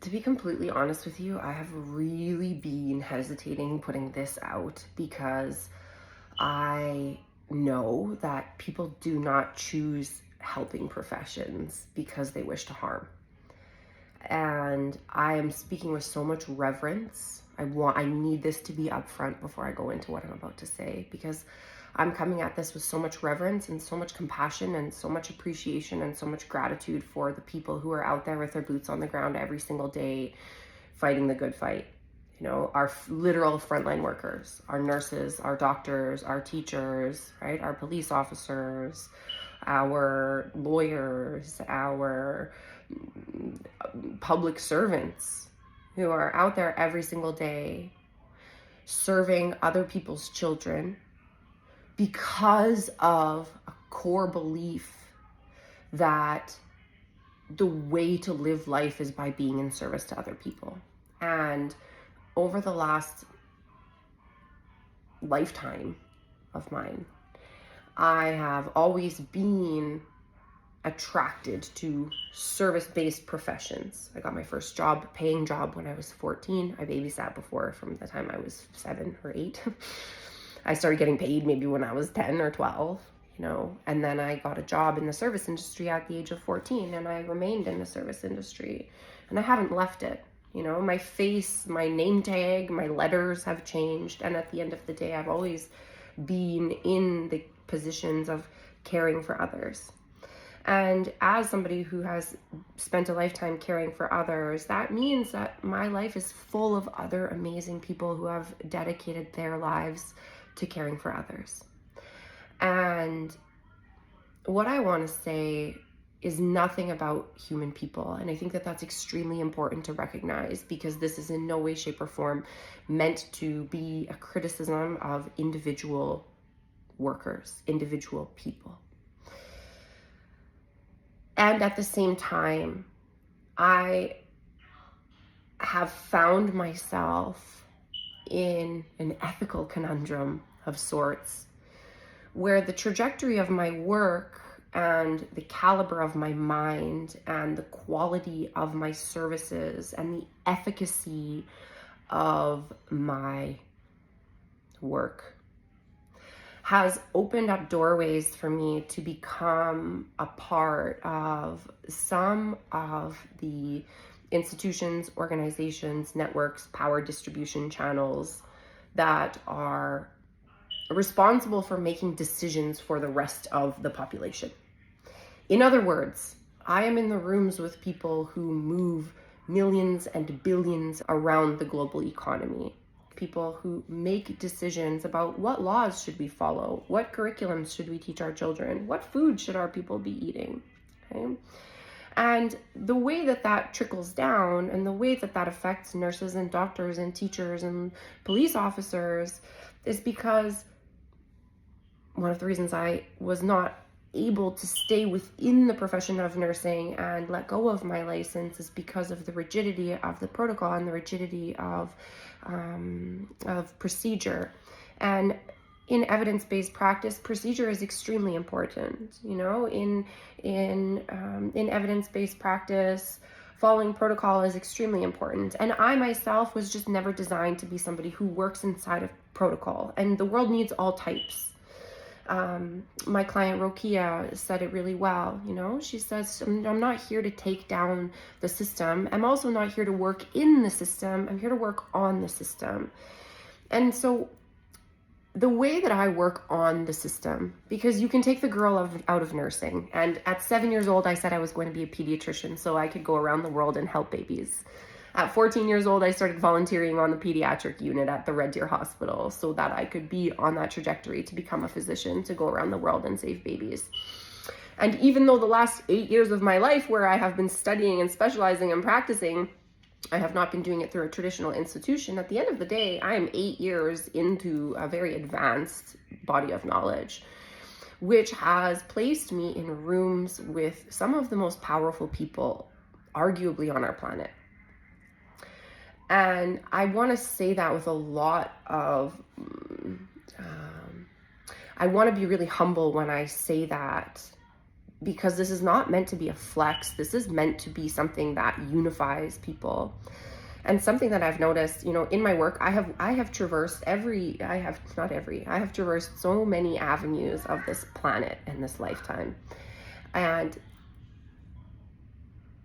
To be completely honest with you, I have really been hesitating putting this out because I know that people do not choose helping professions because they wish to harm. And I am speaking with so much reverence. I need this to be upfront before I go into what I'm about to say, because I'm coming at this with so much reverence and so much compassion and so much appreciation and so much gratitude for the people who are out there with their boots on the ground every single day fighting the good fight. Our literal frontline workers, our nurses, our doctors, our teachers, right? Our police officers, our lawyers, our public servants who are out there every single day serving other people's children because of a core belief that the way to live life is by being in service to other people. And over the last lifetime of mine, I have always been attracted to service-based professions. I got my first paying job when I was 14. I babysat before from the time I was 7 or 8. I started getting paid maybe when I was 10 or 12, and then I got a job in the service industry at the age of 14, and I remained in the service industry, and I haven't left it. My face, my name tag, my letters have changed, and at the end of the day, I've always been in the positions of caring for others. And as somebody who has spent a lifetime caring for others, that means that my life is full of other amazing people who have dedicated their lives to caring for others. And what I want to say is nothing about human people. And I think that that's extremely important to recognize, because this is in no way, shape, or form meant to be a criticism of individual workers, individual people. And at the same time, I have found myself in an ethical conundrum of sorts, where the trajectory of my work and the caliber of my mind and the quality of my services and the efficacy of my work has opened up doorways for me to become a part of some of the institutions, organizations, networks, power distribution channels that are responsible for making decisions for the rest of the population. In other words, I am in the rooms with people who move millions and billions around the global economy. People who make decisions about what laws should we follow, what curriculums should we teach our children, what food should our people be eating, okay? And the way that that trickles down and the way that that affects nurses and doctors and teachers and police officers is because one of the reasons I was not able to stay within the profession of nursing and let go of my license is because of the rigidity of the protocol and the rigidity of procedure. And in evidence-based practice, procedure is extremely important. In evidence-based practice, following protocol is extremely important. And I myself was just never designed to be somebody who works inside of protocol. And the world needs all types. My client Rokia said it really well. She says, I'm not here to take down the system. I'm also not here to work in the system. I'm here to work on the system. And so the way that I work on the system, because you can take the girl out of nursing. And at 7 years old, I said I was going to be a pediatrician so I could go around the world and help babies. At 14 years old, I started volunteering on the pediatric unit at the Red Deer Hospital so that I could be on that trajectory to become a physician, to go around the world and save babies. And even though the last 8 years of my life where I have been studying and specializing and practicing, I have not been doing it through a traditional institution, at the end of the day, I am 8 years into a very advanced body of knowledge, which has placed me in rooms with some of the most powerful people, arguably, on our planet. And I want to say that with a lot of, I want to be really humble when I say that, because this is not meant to be a flex. This is meant to be something that unifies people. And something that I've noticed, in my work, I have traversed I have traversed so many avenues of this planet in this lifetime. And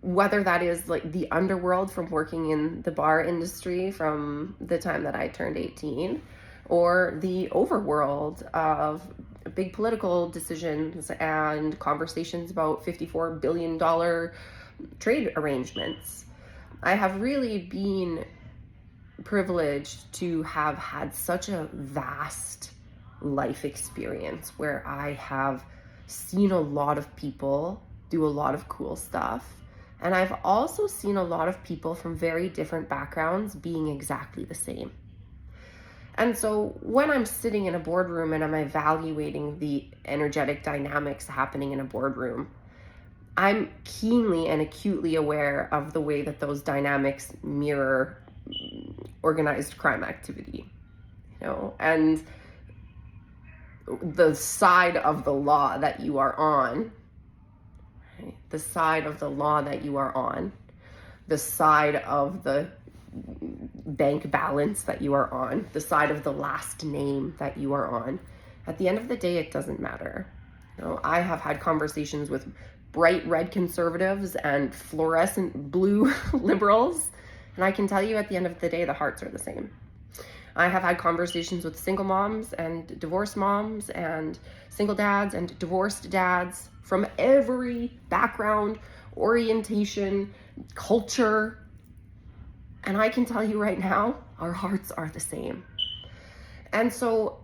whether that is like the underworld from working in the bar industry from the time that I turned 18, or the overworld of big political decisions and conversations about $54 billion trade arrangements, I have really been privileged to have had such a vast life experience where I have seen a lot of people do a lot of cool stuff. And I've also seen a lot of people from very different backgrounds being exactly the same. And so when I'm sitting in a boardroom and I'm evaluating the energetic dynamics happening in a boardroom, I'm keenly and acutely aware of the way that those dynamics mirror organized crime activity, and the side of the law that you are on, right? The side of the law that you are on, the side of the bank balance that you are on, the side of the last name that you are on. At the end of the day, it doesn't matter. I have had conversations with bright red conservatives and fluorescent blue liberals, and I can tell you at the end of the day, the hearts are the same. I have had conversations with single moms and divorced moms and single dads and divorced dads from every background, orientation, culture. And I can tell you right now, our hearts are the same. And so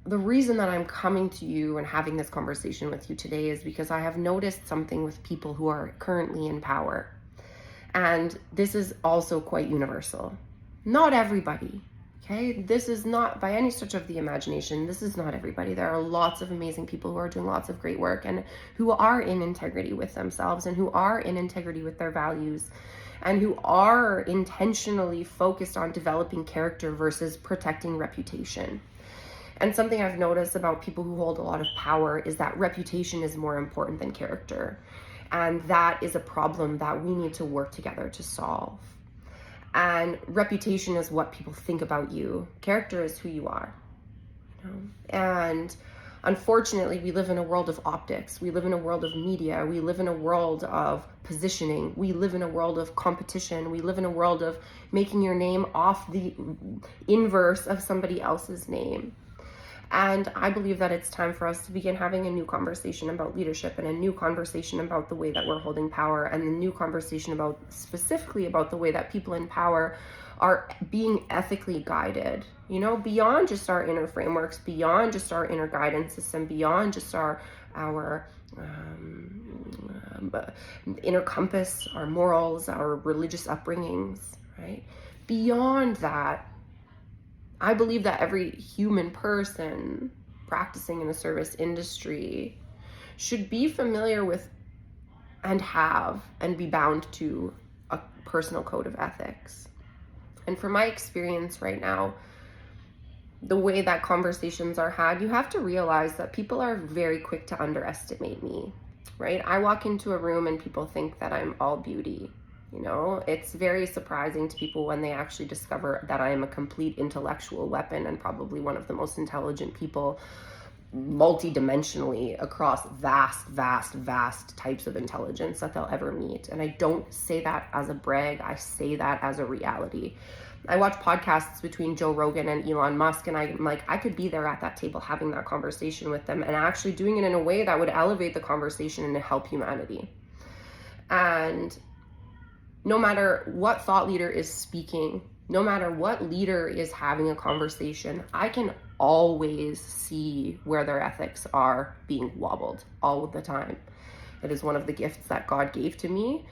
the reason that I'm coming to you and having this conversation with you today is because I have noticed something with people who are currently in power. And this is also quite universal. Not everybody, okay? This is not, by any stretch of the imagination, this is not everybody. There are lots of amazing people who are doing lots of great work and who are in integrity with themselves and who are in integrity with their values and who are intentionally focused on developing character versus protecting reputation. And something I've noticed about people who hold a lot of power is that reputation is more important than character. And that is a problem that we need to work together to solve. And reputation is what people think about you. Character is who you are. And unfortunately, we live in a world of optics. We live in a world of media. We live in a world of positioning. We live in a world of competition. We live in a world of making your name off the inverse of somebody else's name. And I believe that it's time for us to begin having a new conversation about leadership and a new conversation about the way that we're holding power and a new conversation about specifically about the way that people in power are being ethically guided, beyond just our inner frameworks, beyond just our inner guidance system, beyond just our inner compass, our morals, our religious upbringings, right? Beyond that, I believe that every human person practicing in the service industry should be familiar with and have and be bound to a personal code of ethics. And from my experience right now, the way that conversations are had, you have to realize that people are very quick to underestimate me, right? I walk into a room and people think that I'm all beauty. It's very surprising to people when they actually discover that I am a complete intellectual weapon and probably one of the most intelligent people multidimensionally across vast types of intelligence that they'll ever meet. And I don't say that as a brag. I say that as a reality. I watch podcasts between Joe Rogan and Elon Musk, and I'm like, I could be there at that table having that conversation with them and actually doing it in a way that would elevate the conversation and help humanity. And no matter what thought leader is speaking, no matter what leader is having a conversation, I can always see where their ethics are being wobbled all the time. It is one of the gifts that God gave to me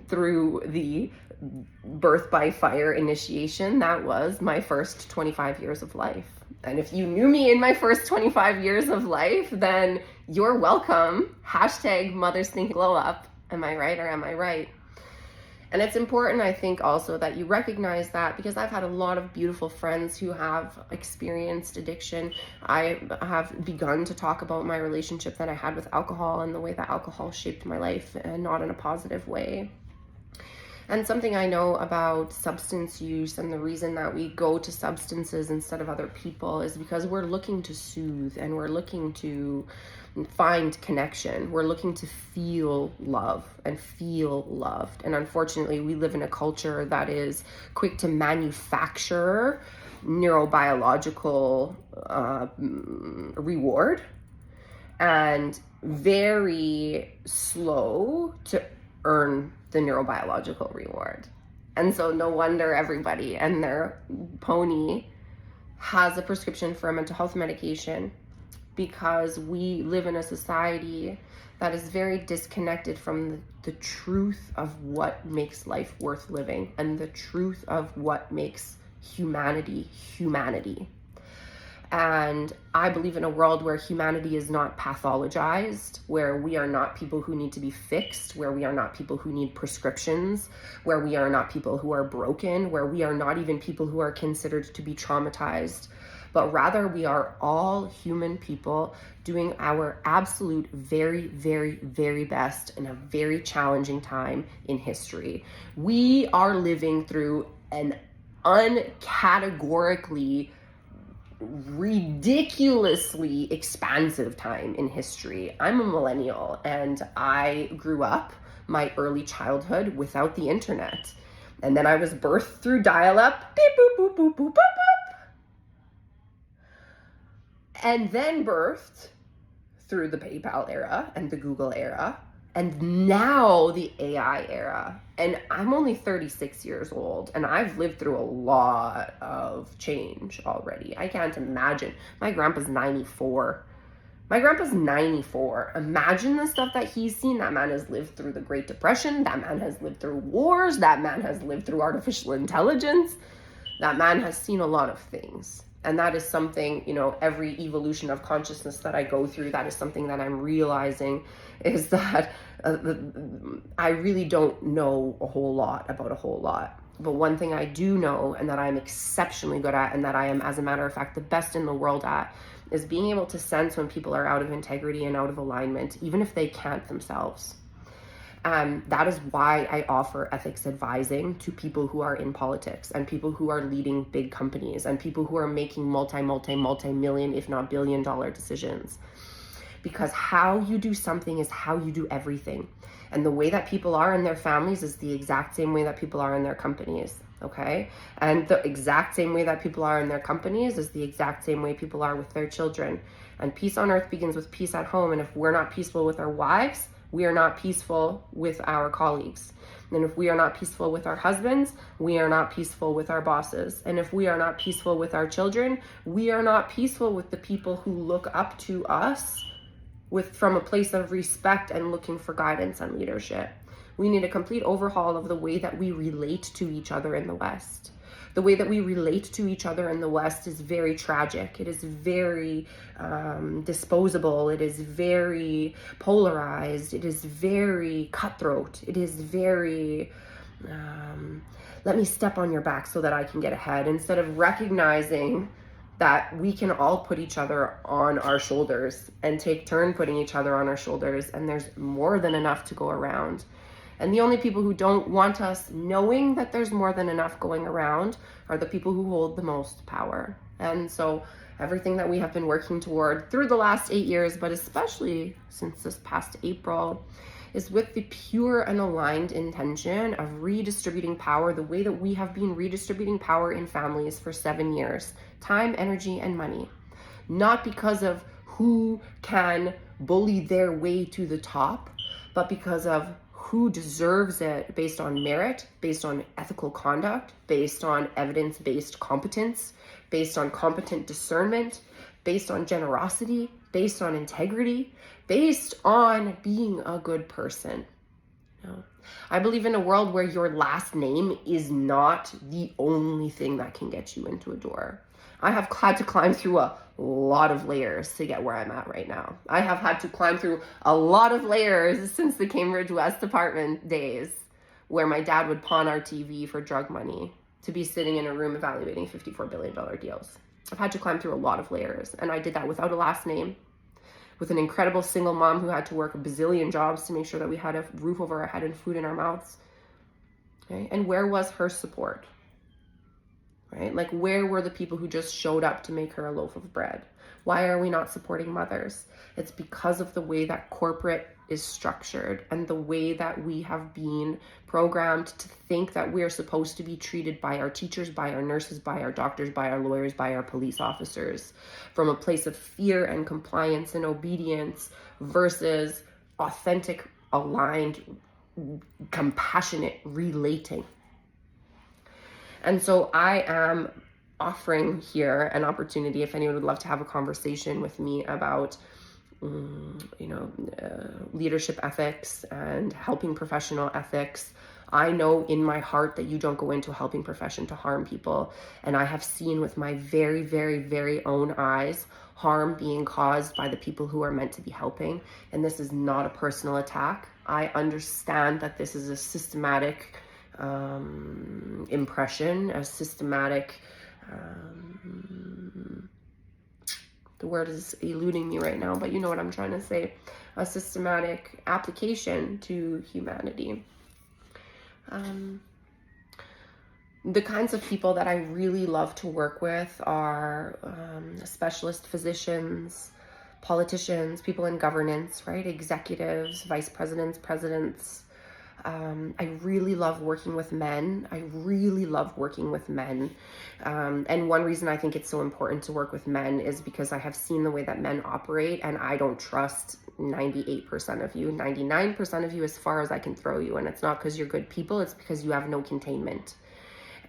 through the birth by fire initiation. That was my first 25 years of life. And if you knew me in my first 25 years of life, then you're welcome. # Mothers Think Glow Up. Am I right or am I right? And it's important, I think, also that you recognize that, because I've had a lot of beautiful friends who have experienced addiction. I have begun to talk about my relationship that I had with alcohol and the way that alcohol shaped my life, and not in a positive way. And something I know about substance use and the reason that we go to substances instead of other people is because we're looking to soothe, and we're looking to find connection. We're looking to feel love and feel loved. And unfortunately, we live in a culture that is quick to manufacture neurobiological reward, and very slow to earn the neurobiological reward. And so no wonder everybody and their pony has a prescription for a mental health medication, because we live in a society that is very disconnected from the truth of what makes life worth living, and the truth of what makes humanity humanity. And I believe in a world where humanity is not pathologized, where we are not people who need to be fixed, where we are not people who need prescriptions, where we are not people who are broken, where we are not even people who are considered to be traumatized, but rather we are all human people doing our absolute very, very, very best in a very challenging time in history. We are living through an uncategorically ridiculously expansive time in history. I'm a millennial, and I grew up my early childhood without the internet. And then I was birthed through dial-up, beep, boop, boop, boop, boop, boop, boop. And then birthed through the PayPal era and the Google era, and now the AI era. And I'm only 36 years old, and I've lived through a lot of change already. I can't imagine. My grandpa's 94. Imagine the stuff that he's seen. That man has lived through the Great Depression. That man has lived through wars. That man has lived through artificial intelligence. That man has seen a lot of things. And that is something, every evolution of consciousness that I go through, that is something that I'm realizing, is that I really don't know a whole lot about a whole lot. But one thing I do know, and that I'm exceptionally good at, and that I am, as a matter of fact, the best in the world at, is being able to sense when people are out of integrity and out of alignment, even if they can't themselves. That is why I offer ethics advising to people who are in politics, and people who are leading big companies, and people who are making multi-million, if not billion-dollar decisions. Because how you do something is how you do everything. And the way that people are in their families is the exact same way that people are in their companies, okay? And the exact same way that people are in their companies is the exact same way people are with their children. And peace on earth begins with peace at home. And if we're not peaceful with our wives, we are not peaceful with our colleagues. And if we are not peaceful with our husbands, we are not peaceful with our bosses. And if we are not peaceful with our children, we are not peaceful with the people who look up to us from a place of respect and looking for guidance and leadership. We need a complete overhaul of the way that we relate to each other in the West. The way that we relate to each other in the West is very tragic. It is very disposable. It is very polarized. It is very cutthroat. It is very, let me step on your back so that I can get ahead, instead of recognizing that we can all put each other on our shoulders and take turn putting each other on our shoulders, and there's more than enough to go around. And the only people who don't want us knowing that there's more than enough going around are the people who hold the most power. And so everything that we have been working toward through the last 8 years, but especially since this past April, is with the pure and aligned intention of redistributing power the way that we have been redistributing power in families for 7 years. Time, energy, and money. Not because of who can bully their way to the top, but because of who deserves it based on merit, based on ethical conduct, based on evidence-based competence, based on competent discernment, based on generosity, based on integrity, based on being a good person. I believe in a world where your last name is not the only thing that can get you into a door. I have had to climb through a lot of layers to get where I'm at right now. I have had to climb through a lot of layers since the Cambridge West Department days. where my dad would pawn our TV for drug money to be sitting in a room evaluating $54 billion deals. I've had to climb through a lot of layers, and I did that without a last name, with an incredible single mom who had to work a bazillion jobs to make sure that we had a roof over our head and food in our mouths. Okay? And where was her support? Right? Like, where were the people who just showed up to make her a loaf of bread? Why are we not supporting mothers? It's because of the way that corporate is structured and the way that we have been programmed to think that we're supposed to be treated by our teachers, by our nurses, by our doctors, by our lawyers, by our police officers, from a place of fear and compliance and obedience versus authentic, aligned, compassionate relating. And so I am offering here an opportunity, if anyone would love to have a conversation with me about leadership ethics and helping professional ethics. I know in my heart that you don't go into a helping profession to harm people. And I have seen with my very, very, very own eyes harm being caused by the people who are meant to be helping. And this is not a personal attack. I understand that this is a systematic impression, a systematic the word is eluding me right now, but you know what I'm trying to say, a systematic application to humanity. The kinds of people that I really love to work with are specialist physicians, politicians, people in governance, right? Executives, vice presidents, presidents. I really love working with men. And one reason I think it's so important to work with men is because I have seen the way that men operate, and I don't trust 98% of you, 99% of you as far as I can throw you. And it's not because you're good people, it's because you have no containment.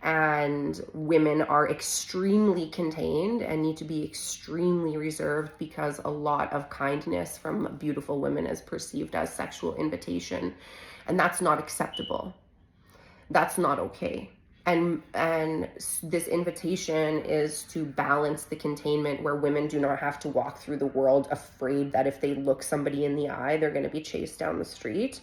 And women are extremely contained and need to be extremely reserved because a lot of kindness from beautiful women is perceived as sexual invitation. And that's not acceptable. That's not okay. And this invitation is to balance the containment where women do not have to walk through the world afraid that if they look somebody in the eye, they're going to be chased down the street.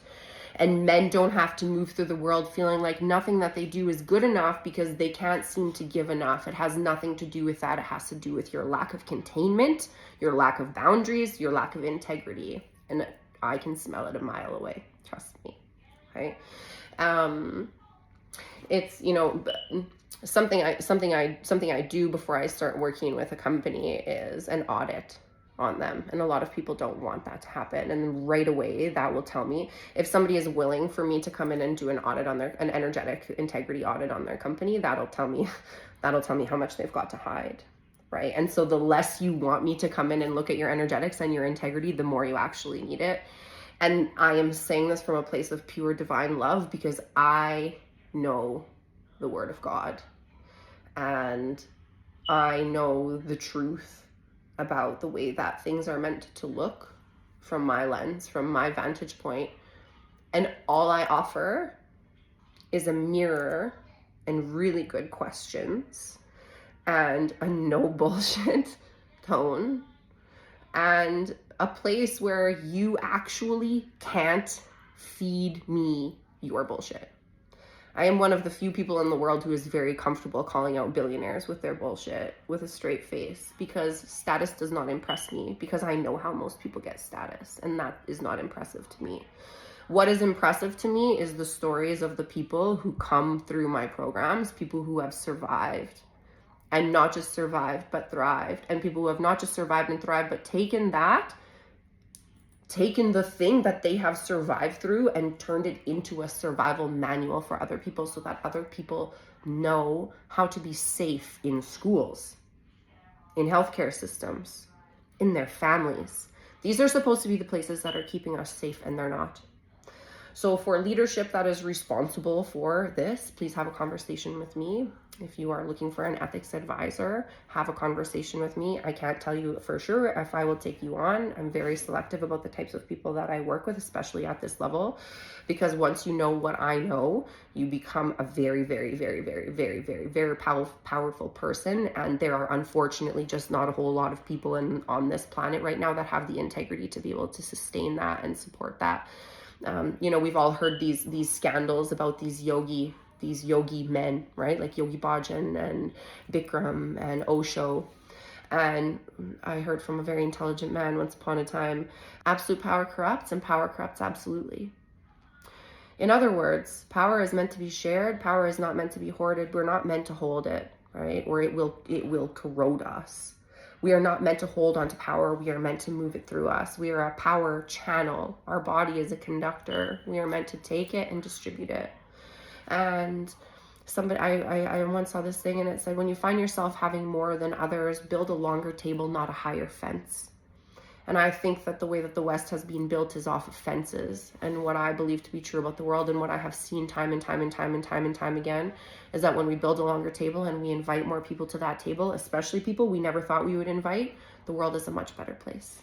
And men don't have to move through the world feeling like nothing that they do is good enough because they can't seem to give enough. It has nothing to do with that. It has to do with your lack of containment, your lack of boundaries, your lack of integrity. And I can smell it a mile away. Trust me. Right? It's, something I do before I start working with a company is an audit on them. And a lot of people don't want that to happen. And right away that will tell me if somebody is willing for me to come in and do an audit on an energetic integrity audit on their company, that'll tell me how much they've got to hide. Right? And so the less you want me to come in and look at your energetics and your integrity, the more you actually need it. And I am saying this from a place of pure divine love because I know the word of God and I know the truth about the way that things are meant to look from my lens, from my vantage point. And all I offer is a mirror and really good questions and a no bullshit tone and a place where you actually can't feed me your bullshit. I am one of the few people in the world who is very comfortable calling out billionaires with their bullshit with a straight face because status does not impress me because I know how most people get status and that is not impressive to me. What is impressive to me is the stories of the people who come through my programs, people who have survived and not just survived but thrived, and people who have not just survived and thrived but taken the thing that they have survived through and turned it into a survival manual for other people so that other people know how to be safe in schools, in healthcare systems, in their families. These are supposed to be the places that are keeping us safe, and they're not. So for leadership that is responsible for this, please have a conversation with me. If you are looking for an ethics advisor, have a conversation with me. I can't tell you for sure if I will take you on. I'm very selective about the types of people that I work with, especially at this level, because once you know what I know, you become a very, very, very, very, very, very, very powerful person. And there are unfortunately just not a whole lot of people on this planet right now that have the integrity to be able to sustain that and support that. We've all heard these scandals about these yogi men, right? Like Yogi Bhajan and Bikram and Osho. And I heard from a very intelligent man once upon a time, absolute power corrupts and power corrupts absolutely. In other words, power is meant to be shared. Power is not meant to be hoarded. We're not meant to hold it, right? Or it will corrode us. We are not meant to hold on to power. We are meant to move it through us. We are a power channel. Our body is a conductor. We are meant to take it and distribute it. And I once saw this thing, and it said, when you find yourself having more than others, build a longer table, not a higher fence. And I think that the way that the West has been built is off of fences. And what I believe to be true about the world, and what I have seen time and time again, is that when we build a longer table and we invite more people to that table, especially people we never thought we would invite, the world is a much better place.